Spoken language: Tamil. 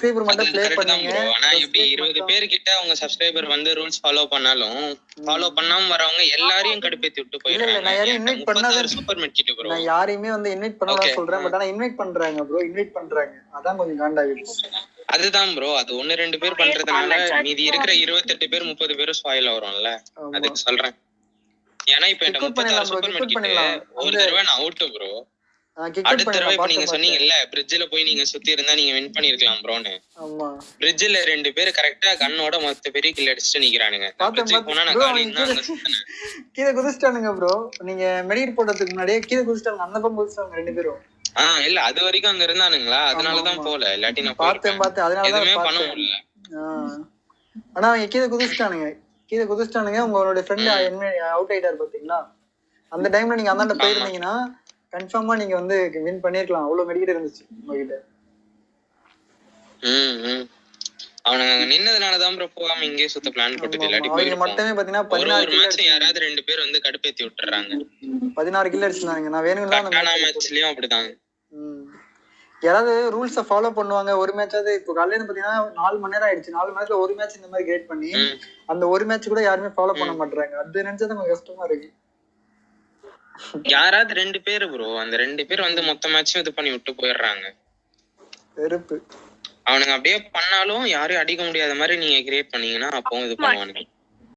சப்ஸ்கிரைபர் மட்டும் ப்ளே பண்ணுங்க ப்ரோ. ஆனா எப்படி 20 பேர் கிட்ட அவங்க சப்ஸ்கிரைபர் வந்து ரூல்ஸ் ஃபாலோ பண்ணாலும் ஃபாலோ பண்ணாம வரவங்க எல்லாரையும் கடுப்பேத்தி விட்டு போயிடுறாங்க. இல்ல நான் யாரையும் இன்வைட் பண்ணாத சூப்பர் மெட்கிட் ப்ரோ. நான் யாரையுமே வந்து இன்வைட் பண்ணலாம் சொல்றேன். பட் ஆனா இன்வைட் பண்றாங்க ப்ரோ, இன்வைட் பண்றாங்க. அதான் கொஞ்சம் காண்டாகுது. அதுதான் ப்ரோ, அது 1-2 பேர் பண்றதுனால மீதி இருக்கிற 28 பேர் 30 பேரும் ஸ்பாயில் ஆகும்ல. அதுக்கு சொல்றேன். ஏன்னா இப்ப என்கிட்ட 36 சூப்பர் மெட்கிட் ஒரு தடவை நான் அவுட் ப்ரோ. அடுத்த தடவை இப்ப நீங்க சொன்னீங்கல்ல பிரிட்ஜ்ல போய் நீங்க சுத்தி இருந்தா நீங்க வின் பண்ணிருக்கலாம் ப்ரோன்னு. ஆமா, பிரிட்ஜ்ல 2 பேர் கரெக்டா கண்ணோட மொத்த பெரிய கில் அடிச்சுட்டு நிக்கிறானுங்க. பிரிட்ஜுக்கு போனா நான் காலினா கீழே குதிச்சிட்டானுங்க ப்ரோ. நீங்க மெடிக்கேட் போடுறதுக்கு முன்னாடியே கீழே குதிச்சிட்டாங்க. அந்த பக்கம் குதிச்சிட்டாங்க 2 பேரும். இல்ல அது வரைக்கும் அங்க இருந்தானுங்களா, அதனாலதான் போல. இல்லாட்டி நான் பார்த்தேன் அதனாலதான் பண்ண முடியல. ஆனா அவங்க கீழே குதிச்சிட்டானுங்க. உங்களோட ஃப்ரெண்ட் அவுட் ஆயிட்டாரு பாத்தீங்களா? அந்த டைம்ல நீங்க அந்தாண்ட போயிருந்தீங்கன்னா கன்ஃபார்மா நீங்க வந்து வின் பண்ணிருக்கலாம். அவ்வளவு மெடிக்கேட் இருந்துச்சு உங்ககிட்ட. அவனுங்க நின்னதுனாலதான் ப்ரோ போகாம இங்கே சுத்த பிளான் போட்டுது. இல்லாட்டி அவங்க மட்டுமே பாத்தீங்கன்னா 16 கில் அடிச்சு யாராவது 2 பேர் வந்து கடுப்பேத்தி விட்டுறாங்க. 16 கில் அடிச்சாங்க. நான் வேணும்னா அந்த மேட்ச்லயும் அப்படிதான். யாராவது ரூல்ஸை ஃபாலோ பண்ணுவாங்க. ஒரு மேட்சாவது இப்போ காலையில பாத்தீங்கன்னா 4 மணி நேரம் ஆயிடுச்சு. 4 மணி நேரத்துல ஒரு மேட்ச் இந்த மாதிரி கிரியேட் பண்ணி அந்த ஒரு மேட்ச் கூட யாருமே ஃபாலோ பண்ண மாட்டாங்க. அது நினைச்சது கொஞ்சம் கஷ்டமா இருக்கு. யாராவது 2 பேர் ப்ரோ, அந்த 2 பேர் வந்து மொத்த மேட்சும் இது பண்ணி விட்டு போயிடுறாங்க. வெறுப்பு. அவனுங்க அப்படியே பண்ணாலும் யாரையும் அடிக்க முடியாத மாதிரி நீங்க கிரியேட் பண்ணீங்கன்னா அப்பவும் இது பண்ணுவானுங்க.